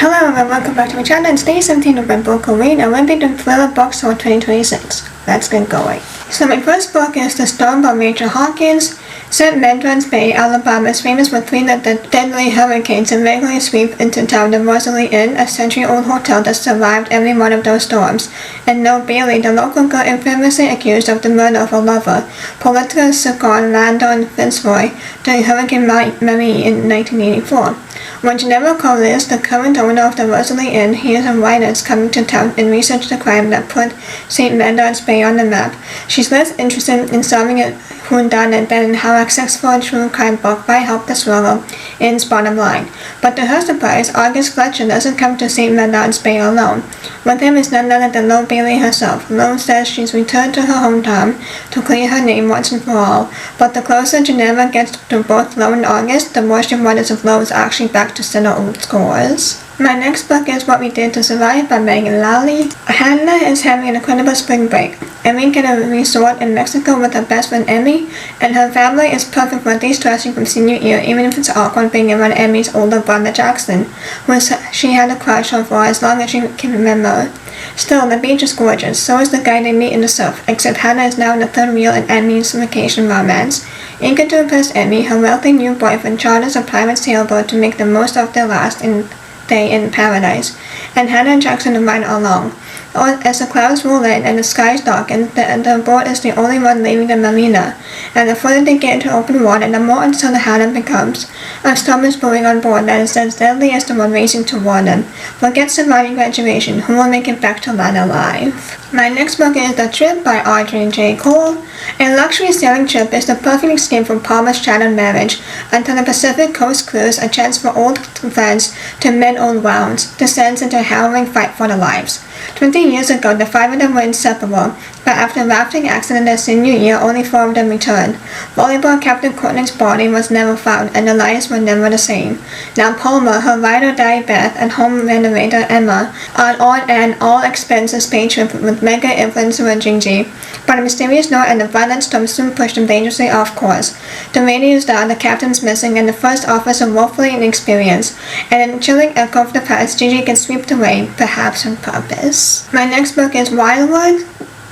Hello and welcome back to my channel. It's day 17 of my book Ween, and we'll be doing Thriller Books for 2026. Let's get going. So my first book is The Storm by Rachel Hawkins. St. Medard's Bay, Alabama is famous for three deadly hurricanes that regularly sweep into town. The Rosalie Inn, a century-old hotel that survived every one of those storms. And Noel Bailey, the local girl infamously accused of the murder of her lover, political Sigon Landon Fitzroy, during Hurricane Marie in 1984. When Geneva Collis, the current owner of the Rosalie Inn, hears of writers coming to town and research the crime that put St. Medard's Bay on the map, she's less interested in solving a whodunit than in how a successful true crime book might help the thriller its bottom line. But to her surprise, August Fletcher doesn't come to St. Medard's Bay alone. With him is none other than Noel Bailey herself. Noel says she's returned to her hometown to clear her name once and for all, but the closer Geneva gets to both Noel and August, the more she wonders if Noel is actually back to settle old scores. My next book is What We Did to Survive by Megan Lally. Hannah is having an incredible spring break. Emmy at a resort in Mexico with her best friend Emmy, and her family is perfect for de-stressing from senior year, even if it's awkward being around Emmy's older brother Jackson, who she had a crush on for as long as she can remember. Still, the beach is gorgeous, so is the guy they meet in the surf, except Hannah is now in the third wheel in Emmy's vacation romance. Eager to impress Emmy, her wealthy new boyfriend charters a private sailboat to make the most of their last day in paradise, and Hannah and Jackson ride along. As the clouds roll in and the skies darken, the boat is the only one leaving the marina, and the further they get into open water, the more uncertain Hannah becomes. A storm is brewing on board that is as deadly as the one racing toward them. Forget surviving graduation, who will make it back to land alive? My next book is The Trip by Audrey J. Cole. A luxury sailing trip is the perfect escape from Palmer's shattered marriage until the Pacific Coast cruise, a chance for old friends to mend old wounds, descends into a harrowing fight for their lives. 20 years ago, the five of them were inseparable, but after a rafting accident their senior year, only four of them returned. Volleyball captain Courtney's body was never found, and the lives were never the same. Now Palmer, her ride-or-die Beth, and home renovator Emma are on an all-expenses paid trip with mega influencer Gigi, but a mysterious note and a violent storm soon pushed them dangerously off course. The radio is down, the captain's missing, and the first officer woefully inexperienced, and in a chilling echo of the past, Gigi gets swept away, perhaps on purpose. My next book is Wildwood.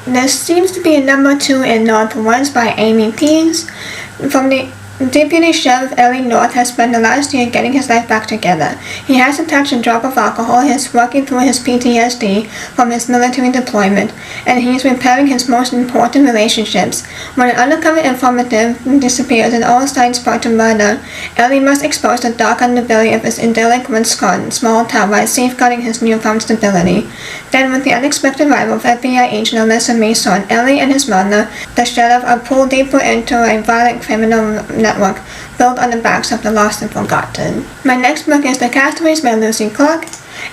This seems to be a number 2 in Northwoods by Amy Pease. From the Deputy Sheriff Ellie North has spent the last year getting his life back together. He hasn't touched a drop of alcohol, he's working through his PTSD from his military deployment, and he's repairing his most important relationships. When an undercover informant disappears and all signs point to murder, Ellie must expose the dark underbelly of his idyllic Wisconsin small town while safeguarding his newfound stability. Then, with the unexpected arrival of FBI agent Alyssa Mason, Ellie and his mother, the sheriff, are pulled deeper into a violent criminal network built on the backs of the lost and forgotten. My next book is The Castaways by Lucy Clark.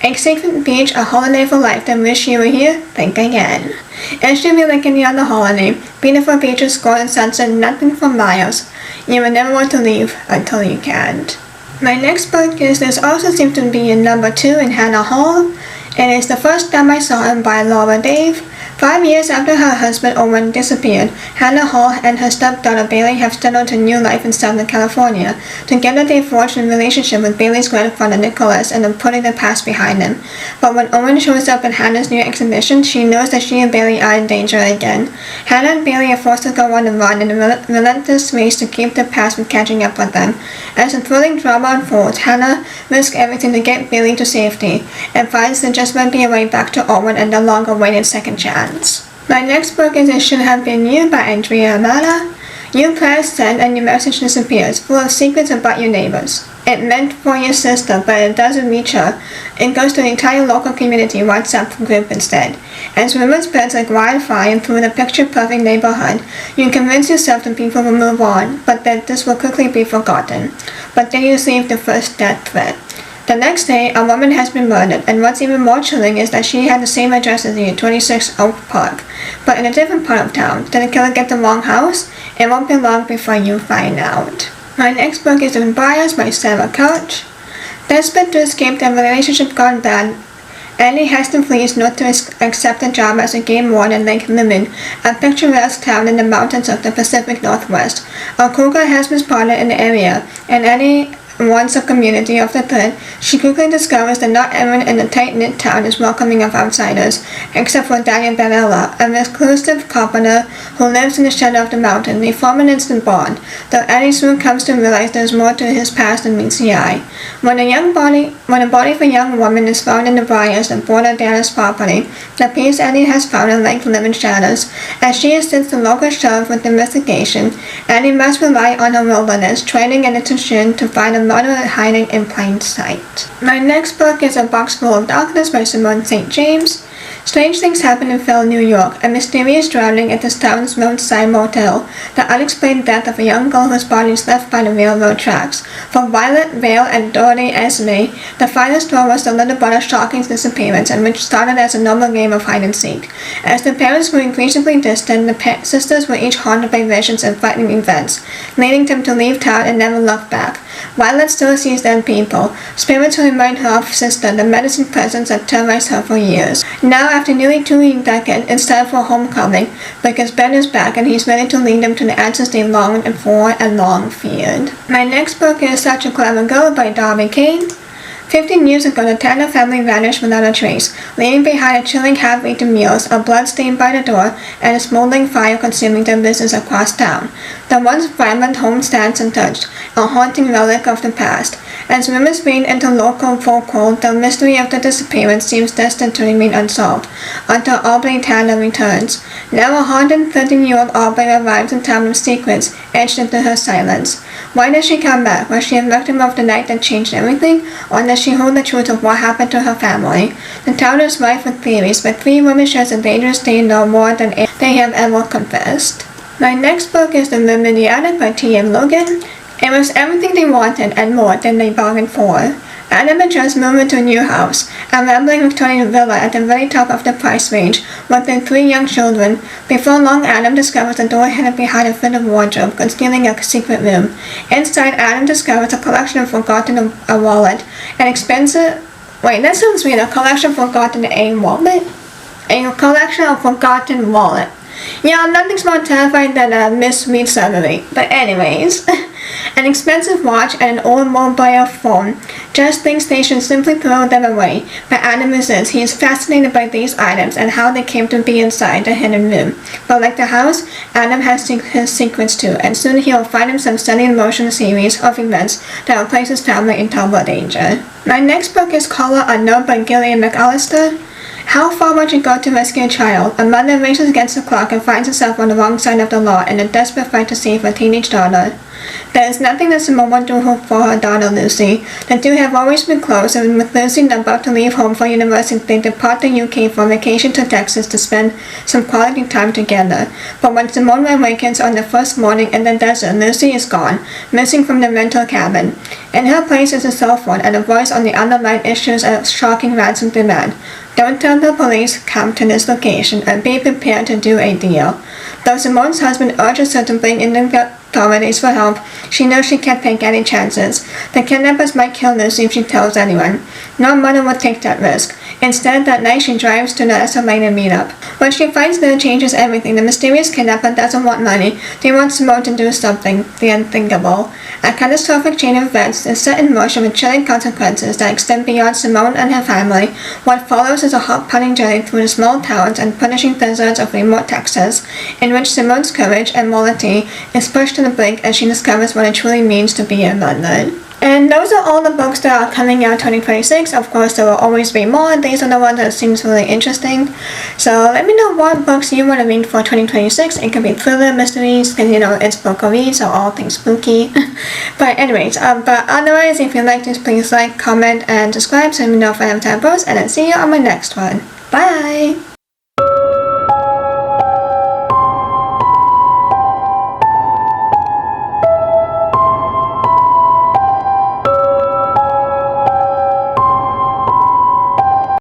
A sacred beach, a holiday for life that wish you were here? Think again. It should be like any other holiday. Beautiful beaches, golden sunset, nothing for miles. You will never want to leave until you can't. My next book is This also seems to be in number 2 in Hannah Hall. It is The First Time I Saw Him by Laura Dave. 5 years after her husband Owen disappeared, Hannah Hall and her stepdaughter Bailey have settled a new life in Southern California. Together they forged a relationship with Bailey's grandfather Nicholas and are putting the past behind them. But when Owen shows up at Hannah's new exhibition, she knows that she and Bailey are in danger again. Hannah and Bailey are forced to go on the run in a relentless race to keep the past from catching up with them. As the thrilling drama unfolds, Hannah risks everything to get Bailey to safety, and finds there just might be a way back to Owen and the long-awaited second chance. My next book is It Should Have Been You by Andrea Amata. You press send and your message disappears, full of secrets about your neighbors. It meant for your sister, but it doesn't reach her. It goes to the entire local community WhatsApp group instead. As rumors spreads like wildfire through the picture-perfect neighborhood, you convince yourself that people will move on, but that this will quickly be forgotten. But then you receive the first death threat. The next day, a woman has been murdered, and what's even more chilling is that she had the same address as you, 26 Oak Park, but in a different part of town. Did the killer get the wrong house? It won't be long before you find out. My next book is Bias by Sarah Couch. Desperate to escape their relationship gone bad, Annie Heston flees north to accept a job as a game warden in Lake Lemon, a picturesque town in the mountains of the Pacific Northwest. A cougar has been spotted in the area, and Annie once a community of the third, she quickly discovers that not everyone in the tight-knit town is welcoming of outsiders, except for Daniel Barella, a reclusive carpenter who lives in the shadow of the mountain. They form an instant bond, though Eddie soon comes to realize there's more to his past than meets the eye. When a body of a young woman is found in the briars that border Daniel's property, the piece Eddie has found in like live in shadows. As she assists the local sheriff with the investigation, Eddie must rely on her wilderness, training and intuition to find a murderer hiding in plain sight. My next book is A Box Full of Darkness by Simone St. James. Strange things happen in Phil, New York. A mysterious drowning at the town's roadside motel. The unexplained death of a young girl whose body is left by the railroad tracks. For Violet, Vale, and Dorothy Esme, the final straw was the little brother's shocking disappearance, and which started as a normal game of hide-and-seek. As the parents grew increasingly distant, the sisters were each haunted by visions and frightening events, leading them to leave town and never look back. Violet still sees dead people, spirits who remind her of Sister, the menacing presence that terrorized her for years. Now, after nearly 2 decades, it's time for homecoming, because Ben is back and he's ready to lead them to the answers they longed for and long feared. My next book is Such a Clever Girl by Darby Kane. 15 years ago, the Tanner family vanished without a trace, leaving behind a chilling half-eaten meals, a blood stain by the door, and a smoldering fire consuming their business across town. The once vibrant home stands untouched, a haunting relic of the past. As rumors spread into local folklore, the mystery of the disappearance seems destined to remain unsolved, until Aubrey Tanner returns. Now a haunted 13-year-old Aubrey arrives in town with secrets etched into her silence. Why does she come back? Was she a victim of the night that changed everything, or does she hold the truth of what happened to her family? The town is rife with theories, but 3 women share a dangerous they know more than they have ever confessed. My next book is The Room in the Attic by T.M. Logan. It was everything they wanted and more than they bargained for. Adam and Jess moved into a new house, a rambling Victorian villa at the very top of the price range, with their 3 young children. Before long, Adam discovers a door hidden behind a fitted wardrobe, concealing a secret room. Inside, Adam discovers a collection of forgotten a wallet, an expensive... Wait, that sounds weird. A collection of forgotten a wallet? A collection of forgotten wallet. Yeah, nothing's more terrifying than a misread summary. But anyways, an expensive watch and an old mobile phone. Jess thinks they should simply throw them away, but Adam resists. He is fascinated by these items and how they came to be inside the hidden room. But like the house, Adam has his secrets too, and soon he will find himself studying an emotional series of events that will place his family in terrible danger. My next book is Caller Unknown by Gillian McAllister. How far would you go to rescue a child? A mother races against the clock and finds herself on the wrong side of the law in a desperate fight to save her teenage daughter. There is nothing that Simone won't do for her daughter Lucy. The two have always been close, and with Lucy about to leave home for university, they depart the UK for vacation to Texas to spend some quality time together. But when Simone awakens on the first morning in the desert, Lucy is gone, missing from the rental cabin. In her place is a cell phone, and a voice on the other line issues a shocking ransom demand. Don't tell the police, come to this location, and be prepared to do a deal. Though Simone's husband urges her to bring in the authorities for help, she knows she can't take any chances. The kidnappers might kill Lucy if she tells anyone. No mother would take that risk. Instead, that night she drives to the escalator meetup. When she finds that it changes everything, the mysterious kidnapper doesn't want money. They want Simone to do something, the unthinkable. A catastrophic chain of events is set in motion with chilling consequences that extend beyond Simone and her family. What follows is a heart-pounding journey through the small towns and punishing deserts of remote Texas, in which Simone's courage and morality is pushed to the brink as she discovers what it truly means to be a mother. And those are all the books that are coming out 2026. Of course, there will always be more. These are the ones that seems really interesting. So let me know what books you want to read for 2026. It could be thriller, mysteries, because it's book reads, so all things spooky. But anyways, but otherwise, if you like this, please like, comment, and subscribe so let me know if I have time to post. And I'll see you on my next one. Bye!